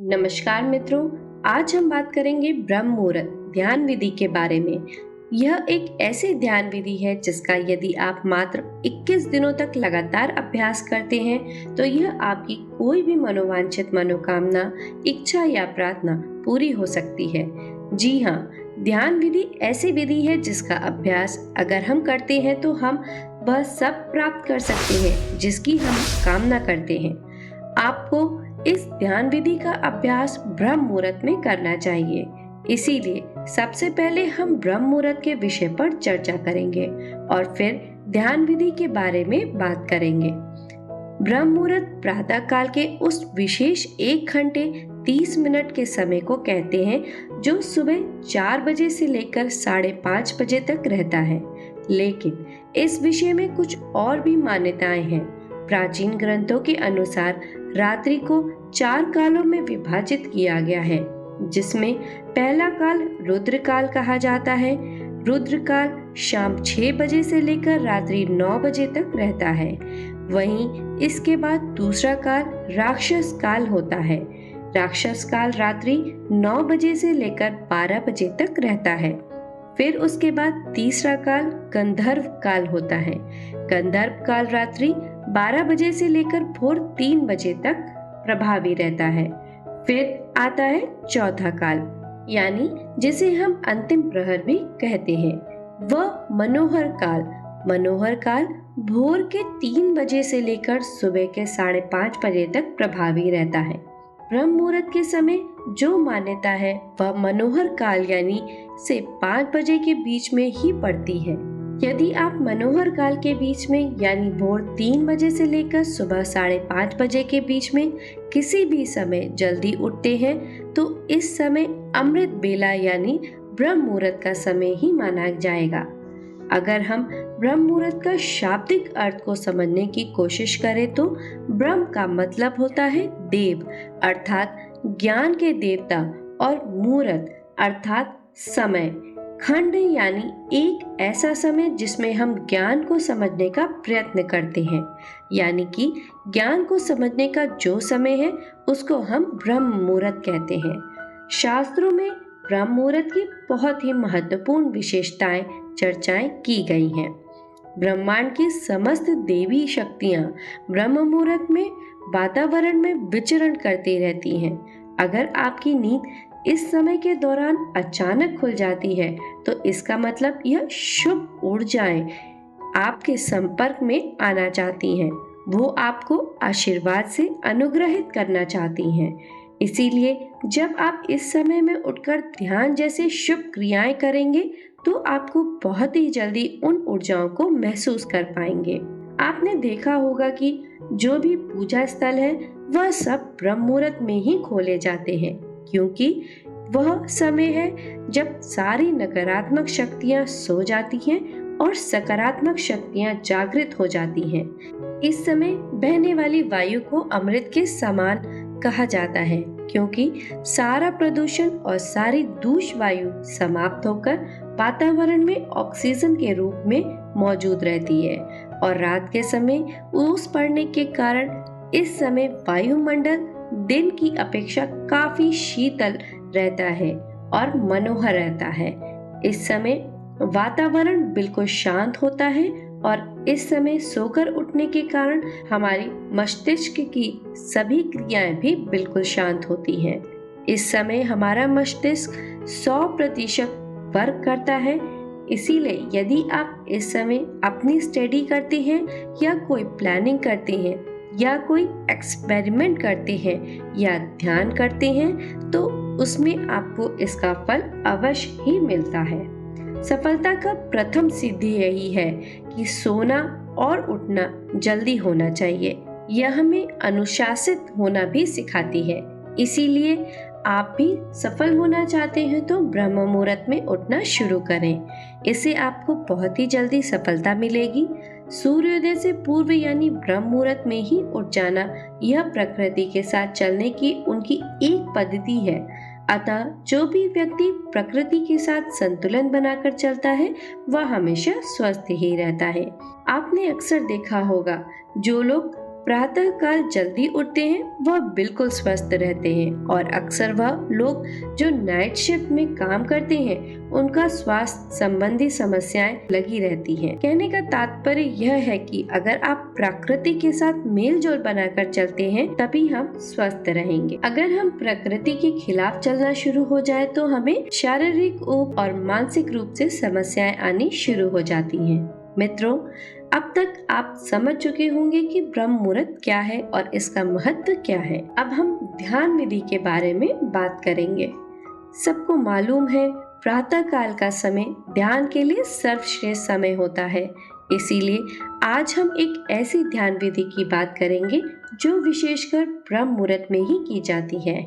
नमस्कार मित्रों, आज हम बात करेंगे ब्रह्म मुहूर्त ध्यान विधि के बारे में। यह एक ऐसी ध्यान विधि है जिसका यदि आप मात्र 21 दिनों तक लगातार अभ्यास करते हैं तो यह आपकी कोई भी मनोवांछित मनोकामना, इच्छा या प्रार्थना पूरी हो सकती है। जी हाँ, ध्यान विधि ऐसी विधि है जिसका अभ्यास अगर हम करते हैं तो हम वह सब प्राप्त कर सकते हैं जिसकी हम कामना करते हैं। आपको इस ध्यान विधि का अभ्यास ब्रह्म मुहूर्त में करना चाहिए। इसीलिए सबसे पहले हम ब्रह्म मुहूर्त के विषय पर चर्चा करेंगे और फिर ध्यान विधि के बारे में बात करेंगे। ब्रह्म मुहूर्त प्रातः काल के उस विशेष 1 घंटे 30 मिनट के समय को कहते हैं जो सुबह 4 बजे से लेकर 5:30 बजे तक रहता है। लेकिन इस विषय में कुछ और भी मान्यताएं हैं। प्राचीन ग्रंथों के अनुसार रात्रि को 4 कालों में विभाजित किया गया है, जिसमें पहला काल रुद्र काल कहा जाता है। रुद्र काल शाम 6 बजे से लेकर रात्रि 9 बजे तक रहता है। वहीं इसके बाद दूसरा काल राक्षस काल होता है। राक्षस काल रात्रि 9 बजे से लेकर 12 बजे तक रहता है। फिर उसके बाद तीसरा काल गंधर्व काल होता है। गंधर्व काल रात्रि 12 बजे से लेकर भोर 3 बजे तक प्रभावी रहता है। फिर आता है चौथा काल, यानी जिसे हम अंतिम प्रहर भी कहते हैं, वह मनोहर काल। मनोहर काल भोर के 3 बजे से लेकर सुबह के 5:30 बजे तक प्रभावी रहता है। ब्रह्म मुहूर्त के समय जो मान्यता है वह मनोहर काल यानी से 5 बजे के बीच में ही पड़ती है। यदि आप मनोहर काल के बीच में यानी भोर 3 बजे से लेकर सुबह 5:30 बजे के बीच में किसी भी समय जल्दी उठते हैं तो इस समय अमृत बेला यानी ब्रह्म मुहूर्त का समय ही माना जाएगा। अगर हम ब्रह्म मुहूर्त का शाब्दिक अर्थ को समझने की कोशिश करें तो ब्रह्म का मतलब होता है देव अर्थात ज्ञान के देवता और मुहूर्त अर्थात समय। खंड यानी एक ऐसा समय जिसमें हम ज्ञान को समझने का प्रयत्न करते हैं, यानी कि ज्ञान को समझने का जो समय है उसको हम ब्रह्म मुहूर्त कहते हैं। शास्त्रों में ब्रह्म मुहूर्त की बहुत ही महत्वपूर्ण विशेषताएं चर्चाएं की गई हैं। ब्रह्मांड की समस्त देवी शक्तियां ब्रह्म मुहूर्त में वातावरण में विचरण करती रहती हैं। अगर आपकी नींद इस समय के दौरान अचानक खुल जाती है तो इसका मतलब यह शुभ ऊर्जाएं आपके संपर्क में आना चाहती हैं। वो आपको आशीर्वाद से अनुग्रहित करना चाहती हैं। इसीलिए जब आप इस समय में उठकर ध्यान जैसे शुभ क्रियाएं करेंगे तो आपको बहुत ही जल्दी उन ऊर्जाओं को महसूस कर पाएंगे। आपने देखा होगा कि जो भी पूजा स्थल है वह सब ब्रह्म मुहूर्त में ही खोले जाते हैं, क्योंकि वह समय है जब सारी नकारात्मक शक्तियां सो जाती हैं और सकारात्मक शक्तियां जागृत हो जाती हैं। इस समय बहने वाली वायु को अमृत के समान कहा जाता है, क्योंकि सारा प्रदूषण और सारी दूषित वायु समाप्त होकर वातावरण में ऑक्सीजन के रूप में मौजूद रहती है। और रात के समय ओस पड़ने के कारण इस समय वायुमंडल दिन की अपेक्षा काफी शीतल रहता है और मनोहर रहता है। इस समय वातावरण बिल्कुल शांत होता है और इस समय सोकर उठने के कारण हमारी मस्तिष्क की सभी क्रियाएं भी बिल्कुल शांत होती हैं। इस समय हमारा मस्तिष्क 100% वर्क करता है। इसीलिए यदि आप इस समय अपनी स्टडी करते हैं या कोई प्लानिंग करते हैं या कोई एक्सपेरिमेंट करते हैं या ध्यान करते हैं तो उसमें आपको इसका फल अवश्य ही मिलता है। सफलता का प्रथम सिद्धि यही है कि सोना और उठना जल्दी होना चाहिए। यह हमें अनुशासित होना भी सिखाती है। इसीलिए आप भी सफल होना चाहते हैं तो ब्रह्म मुहूर्त में उठना शुरू करें। इससे आपको बहुत ही जल्दी सफलता मिलेगी। सूर्योदय से पूर्व यानी ब्रह्म मुहूर्त में ही उठ जाना यह प्रकृति के साथ चलने की उनकी एक पद्धति है। अतः जो भी व्यक्ति प्रकृति के साथ संतुलन बनाकर चलता है वह हमेशा स्वस्थ ही रहता है। आपने अक्सर देखा होगा जो लोग प्रातः काल जल्दी उठते हैं वह बिल्कुल स्वस्थ रहते हैं, और अक्सर वह लोग जो नाइट शिफ्ट में काम करते हैं उनका स्वास्थ्य संबंधी समस्याएं लगी रहती हैं। कहने का तात्पर्य यह है कि अगर आप प्रकृति के साथ मेल जोल बनाकर चलते हैं तभी हम स्वस्थ रहेंगे। अगर हम प्रकृति के खिलाफ चलना शुरू हो जाए तो हमें शारीरिक ऊब और मानसिक रूप से समस्याएं आनी शुरू हो जाती हैं। मित्रों, अब तक आप समझ चुके होंगे कि ब्रह्म मुहूर्त क्या है और इसका महत्व क्या है। अब हम ध्यान विधि के बारे में बात करेंगे। सबको मालूम है प्रातः काल का समय ध्यान के लिए सर्वश्रेष्ठ समय होता है। इसीलिए आज हम एक ऐसी ध्यान विधि की बात करेंगे जो विशेषकर ब्रह्म मुहूर्त में ही की जाती है।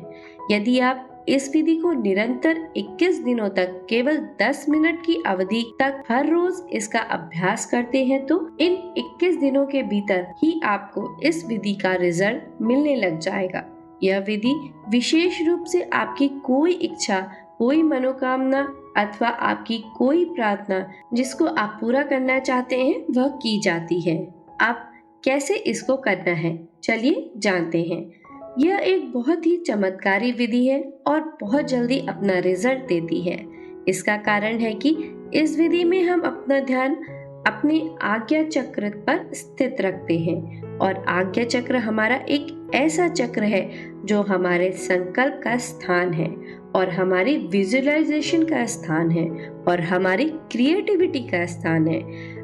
यदि आप इस विधि को निरंतर 21 दिनों तक केवल 10 मिनट की अवधि तक हर रोज इसका अभ्यास करते हैं तो इन 21 दिनों के भीतर ही आपको इस विधि का रिजल्ट मिलने लग जाएगा। यह विधि विशेष रूप से आपकी कोई इच्छा, कोई मनोकामना अथवा आपकी कोई प्रार्थना जिसको आप पूरा करना चाहते हैं वह की जाती है। अब कैसे इसको करना है, चलिए जानते हैं। यह एक बहुत ही चमत्कारी विधि है और बहुत जल्दी अपना रिजल्ट देती है। इसका कारण है कि इस विधि में हम अपना ध्यान अपने आज्ञा चक्र पर स्थित रखते हैं, और आज्ञा चक्र हमारा एक ऐसा चक्र है जो हमारे संकल्प का स्थान है और हमारी विजुअलाइजेशन का स्थान है और हमारी क्रिएटिविटी का स्थान है।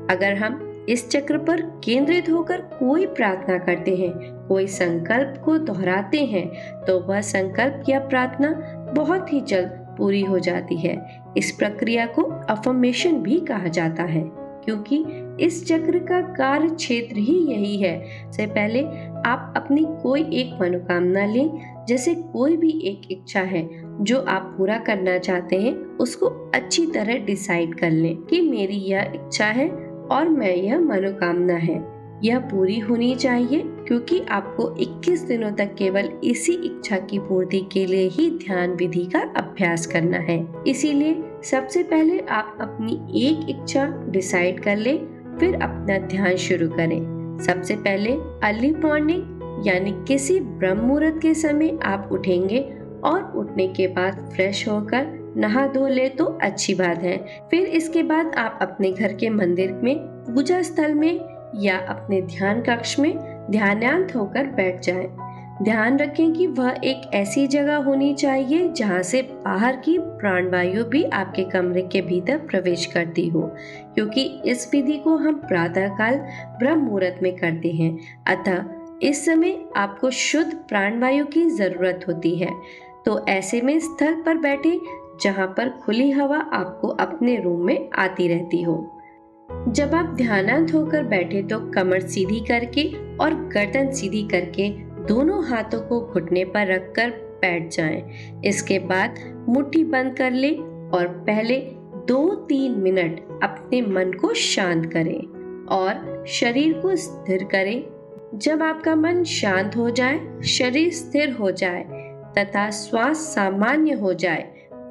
अगर हम इस चक्र पर केंद्रित होकर कोई प्रार्थना करते हैं, कोई संकल्प को दोहराते हैं, तो वह संकल्प या प्रार्थना बहुत ही जल्द पूरी हो जाती है। इस प्रक्रिया को अफर्मेशन भी कहा जाता है, क्योंकि इस चक्र का कार्य क्षेत्र ही यही है। से पहले आप अपनी कोई एक मनोकामना लें, जैसे कोई भी एक इच्छा है जो आप पूरा करना चाहते हैं, उसको अच्छी तरह डिसाइड कर लें कि मेरी यह इच्छा है और मैं यह मनोकामना है, यह पूरी होनी चाहिए, क्योंकि आपको 21 दिनों तक केवल इसी इच्छा की पूर्ति के लिए ही ध्यान विधि का अभ्यास करना है। इसीलिए सबसे पहले आप अपनी एक इच्छा डिसाइड कर ले, फिर अपना ध्यान शुरू करें। सबसे पहले अर्ली मॉर्निंग यानी किसी ब्रह्म मुहूर्त के समय आप उठेंगे, और उठने के बाद फ्रेश होकर नहा धो ले तो अच्छी बात है। फिर इसके बाद आप अपने घर के मंदिर में, पूजा स्थल में या अपने ध्यान कक्ष में ध्यानांत होकर बैठ जाएं। ध्यान रखें कि वह एक ऐसी जगह होनी चाहिए जहां से बाहर की प्राणवायु भी आपके कमरे के भीतर प्रवेश करती हो, क्योंकि इस विधि को हम प्रातः काल ब्रह्म मुहूर्त में करते हैं। अतः इस समय आपको शुद्ध प्राणवायु की जरूरत होती है। तो ऐसे में स्थल पर बैठे जहां पर खुली हवा आपको अपने रूम में आती रहती हो। जब आप ध्यानांत होकर बैठे तो कमर सीधी करके और गर्दन सीधी करके दोनों हाथों को घुटने पर रखकर बैठ जाएं। इसके बाद मुट्ठी बंद कर ले और पहले 2-3 मिनट अपने मन को शांत करें और शरीर को स्थिर करें। जब आपका मन शांत हो जाए, शरीर स्थिर हो जाए तथा श्वास सामान्य हो जाए,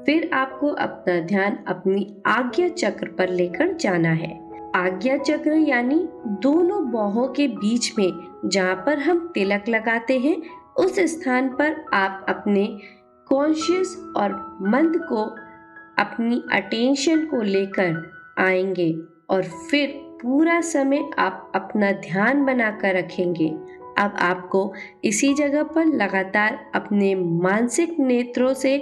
फिर आपको अपना ध्यान अपनी आज्ञा चक्र पर लेकर जाना है। आज्ञा चक्र यानी दोनों बाहों के बीच में जहाँ पर हम तिलक लगाते हैं, उस स्थान पर आप अपने कॉन्शियस और मन को, अपनी अटेंशन को लेकर आएंगे और फिर पूरा समय आप अपना ध्यान बनाकर रखेंगे। अब आपको इसी जगह पर लगातार अपने मानसिक नेत्रों से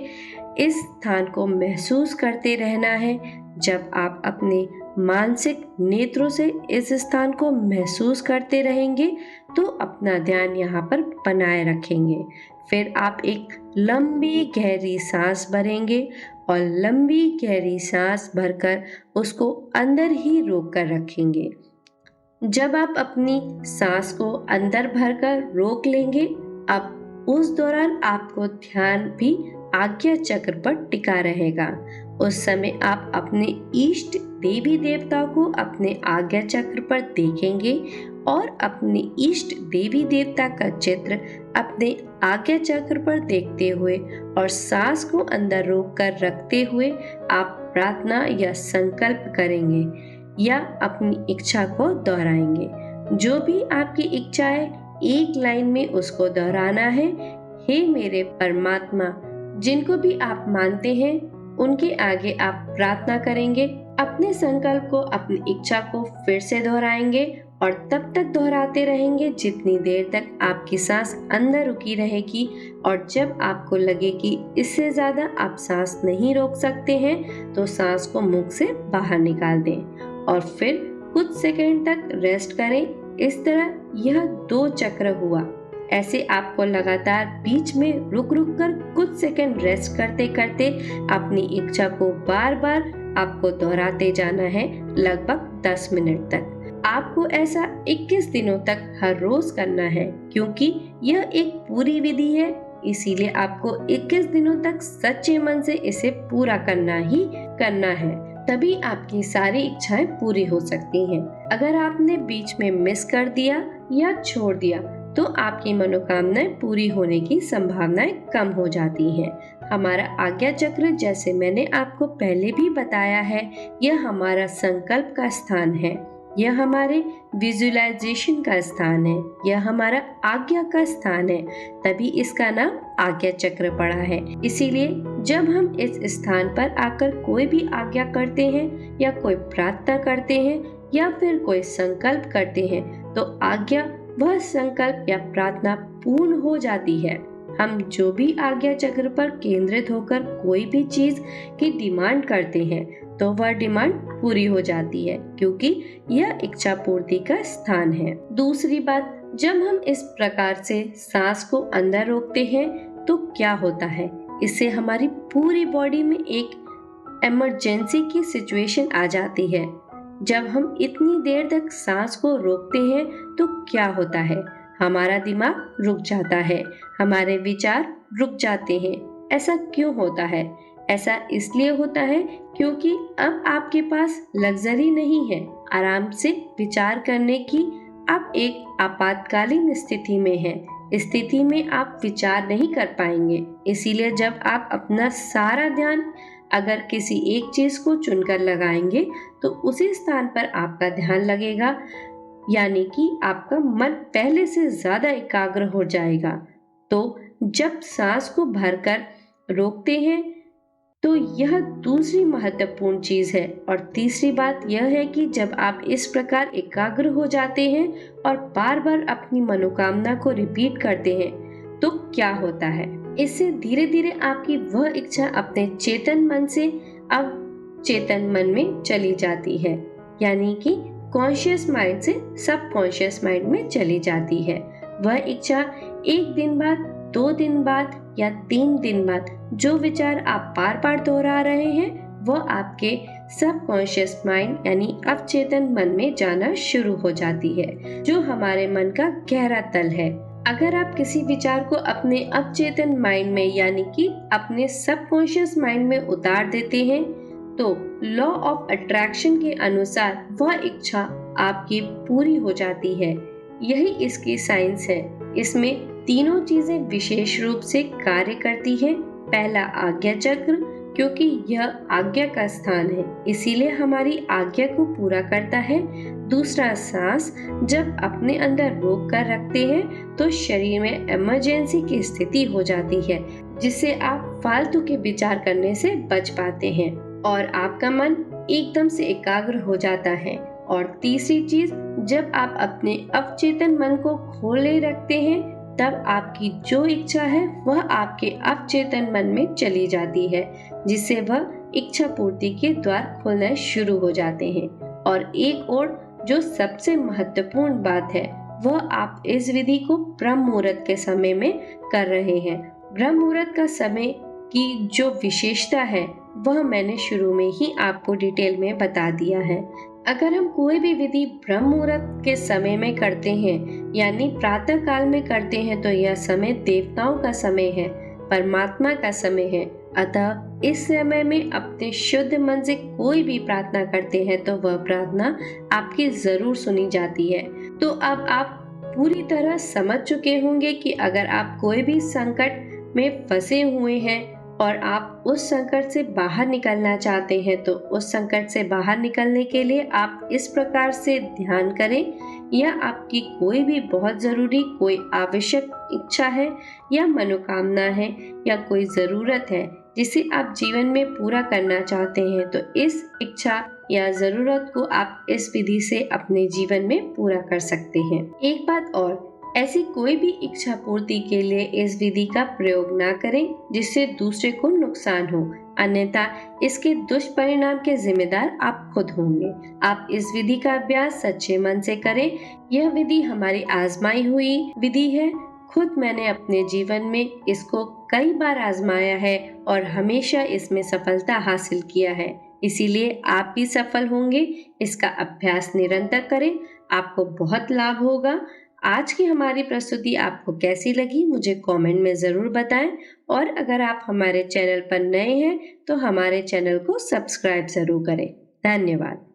इस स्थान को महसूस करते रहना है। जब आप अपने मानसिक नेत्रों से इस स्थान को महसूस करते रहेंगे तो अपना ध्यान यहाँ पर बनाए रखेंगे। फिर आप एक लंबी गहरी सांस भरेंगे और लंबी गहरी सांस भरकर उसको अंदर ही रोक कर रखेंगे। जब आप अपनी सांस को अंदर भरकर रोक लेंगे, अब उस दौरान आपको ध्यान भी आज्ञा चक्र पर टिका रहेगा। उस समय आप अपने इष्ट देवी देवता को अपने आज्ञा चक्र पर देखेंगे और अपने इष्ट देवी देवता का चित्र अपने आज्ञा चक्र पर देखते हुए और सांस को अंदर रोक कर रखते हुए आप प्रार्थना या संकल्प करेंगे या अपनी इच्छा को दोहराएंगे। जो भी आपकी इच्छा है एक लाइन में उसको दोहराना है। हे मेरे परमात्मा, जिनको भी आप मानते हैं उनके आगे आप प्रार्थना करेंगे। अपने संकल्प को, अपनी इच्छा को फिर से दोहराएंगे और तब तक दोहराते रहेंगे जितनी देर तक आपकी सांस अंदर रुकी रहेगी। और जब आपको लगे कि इससे ज्यादा आप सांस नहीं रोक सकते हैं तो सांस को मुख से बाहर निकाल दें और फिर कुछ सेकंड तक रेस्ट करें। इस तरह यह 2 चक्र हुआ। ऐसे आपको लगातार बीच में रुक रुक कर कुछ सेकंड रेस्ट करते करते अपनी इच्छा को बार बार आपको दोहराते जाना है, लगभग 10 मिनट तक। आपको ऐसा 21 दिनों तक हर रोज करना है। क्योंकि यह एक पूरी विधि है, इसीलिए आपको 21 दिनों तक सच्चे मन से इसे पूरा करना ही करना है। तभी आपकी सारी इच्छाएं पूरी हो सकती हैं। अगर आपने बीच में मिस कर दिया या छोड़ दिया तो आपकी मनोकामनाएं पूरी होने की संभावनाएं कम हो जाती हैं। हमारा आज्ञा चक्र, जैसे मैंने आपको पहले भी बताया है, यह हमारा संकल्प का स्थान है, यह हमारे विजुअलाइजेशन का स्थान है, यह हमारा आज्ञा का स्थान है। तभी इसका नाम आज्ञा चक्र पड़ा है। इसीलिए जब हम इस स्थान पर आकर कोई भी आज्ञा करते हैं या कोई प्रार्थना करते हैं या फिर कोई संकल्प करते हैं तो आज्ञा, वह संकल्प या प्रार्थना पूर्ण हो जाती है। हम जो भी आज्ञा चक्र पर केंद्रित होकर कोई भी चीज की डिमांड करते हैं तो वह डिमांड पूरी हो जाती है, क्योंकि यह इच्छा पूर्ति का स्थान है। दूसरी बात, जब हम इस प्रकार से सांस को अंदर रोकते हैं तो क्या होता है, इससे हमारी पूरी बॉडी में एक इमरजेंसी की सिचुएशन आ जाती है। जब हम इतनी देर तक सांस को रोकते हैं तो क्या होता है, हमारा दिमाग रुक जाता है, हमारे विचार रुक जाते हैं। ऐसा क्यों होता है? ऐसा इसलिए होता है क्योंकि अब आपके पास लग्जरी नहीं है आराम से विचार करने की। आप एक आपातकालीन स्थिति में हैं। स्थिति में आप विचार नहीं कर पाएंगे। इसीलिए जब आप अपना सारा ध्यान अगर किसी एक चीज को चुनकर लगाएंगे तो उसी स्थान पर आपका ध्यान लगेगा, यानी कि आपका मन पहले से ज्यादा एकाग्र हो जाएगा। तो जब सांस को भरकर रोकते हैं तो यह दूसरी महत्वपूर्ण चीज है। और तीसरी बात यह है कि जब आप इस प्रकार एकाग्र हो जाते हैं और बार बार अपनी मनोकामना को रिपीट करते हैं तो क्या होता है, इससे धीरे धीरे आपकी वह इच्छा अपने चेतन मन से अवचेतन मन में चली जाती है, यानी कि कॉन्शियस माइंड से सबकॉन्शियस माइंड में चली जाती है। वह इच्छा 1 दिन बाद, 2 दिन बाद या 3 दिन बाद जो विचार आप बार बार दोहरा रहे हैं वह आपके सबकॉन्शियस माइंड यानी अवचेतन मन में जाना शुरू हो जाती है, जो हमारे मन का गहरा तल है। अगर आप किसी विचार को अपने अवचेतन माइंड में यानी कि अपने सबकॉन्शियस माइंड में उतार देते हैं तो लॉ ऑफ अट्रैक्शन के अनुसार वह इच्छा आपकी पूरी हो जाती है। यही इसकी साइंस है। इसमें तीनों चीजें विशेष रूप से कार्य करती हैं। पहला आज्ञा चक्र, क्योंकि यह आज्ञा का स्थान है इसीलिए हमारी आज्ञा को पूरा करता है। दूसरा सांस, जब अपने अंदर रोक कर रखते हैं तो शरीर में इमरजेंसी की स्थिति हो जाती है, जिससे आप फालतू के विचार करने से बच पाते हैं और आपका मन एकदम से एकाग्र हो जाता है। और तीसरी चीज, जब आप अपने अवचेतन मन को खोले रखते हैं तब आपकी जो इच्छा है वह आपके अवचेतन मन में चली जाती है, जिससे वह इच्छा पूर्ति के द्वार खोलना शुरू हो जाते हैं। और एक और जो सबसे महत्वपूर्ण बात है वह आप इस विधि को ब्रह्म मुहूर्त के समय में कर रहे हैं। ब्रह्म मुहूर्त का समय की जो विशेषता है वह मैंने शुरू में ही आपको डिटेल में बता दिया है। अगर हम कोई भी विधि ब्रह्म मुहूर्त के समय में करते हैं यानी प्रातः काल में करते हैं तो यह समय देवताओं का समय है, परमात्मा का समय है। अतः इस समय में अपने शुद्ध मन से कोई भी प्रार्थना करते हैं तो वह प्रार्थना आपकी जरूर सुनी जाती है। तो अब आप पूरी तरह समझ चुके होंगे कि अगर आप कोई भी संकट में फंसे हुए हैं और आप उस संकट से बाहर निकलना चाहते हैं तो उस संकट से बाहर निकलने के लिए आप इस प्रकार से ध्यान करें, या आपकी कोई भी बहुत ज़रूरी कोई आवश्यक इच्छा है या मनोकामना है या कोई ज़रूरत है जिसे आप जीवन में पूरा करना चाहते हैं, तो इस इच्छा या ज़रूरत को आप इस विधि से अपने जीवन में पूरा कर सकते हैं। एक बात और, ऐसी कोई भी इच्छा पूर्ति के लिए इस विधि का प्रयोग ना करें जिससे दूसरे को नुकसान हो, अन्यथा इसके दुष्परिणाम के जिम्मेदार आप खुद होंगे। आप इस विधि का अभ्यास सच्चे मन से करें। यह विधि हमारी आजमाई हुई विधि है। खुद मैंने अपने जीवन में इसको कई बार आजमाया है और हमेशा इसमें सफलता हासिल किया है, इसीलिए आप भी सफल होंगे। इसका अभ्यास निरंतर करें, आपको बहुत लाभ होगा। आज की हमारी प्रस्तुति आपको कैसी लगी मुझे कमेंट में ज़रूर बताएं, और अगर आप हमारे चैनल पर नए हैं तो हमारे चैनल को सब्सक्राइब ज़रूर करें। धन्यवाद।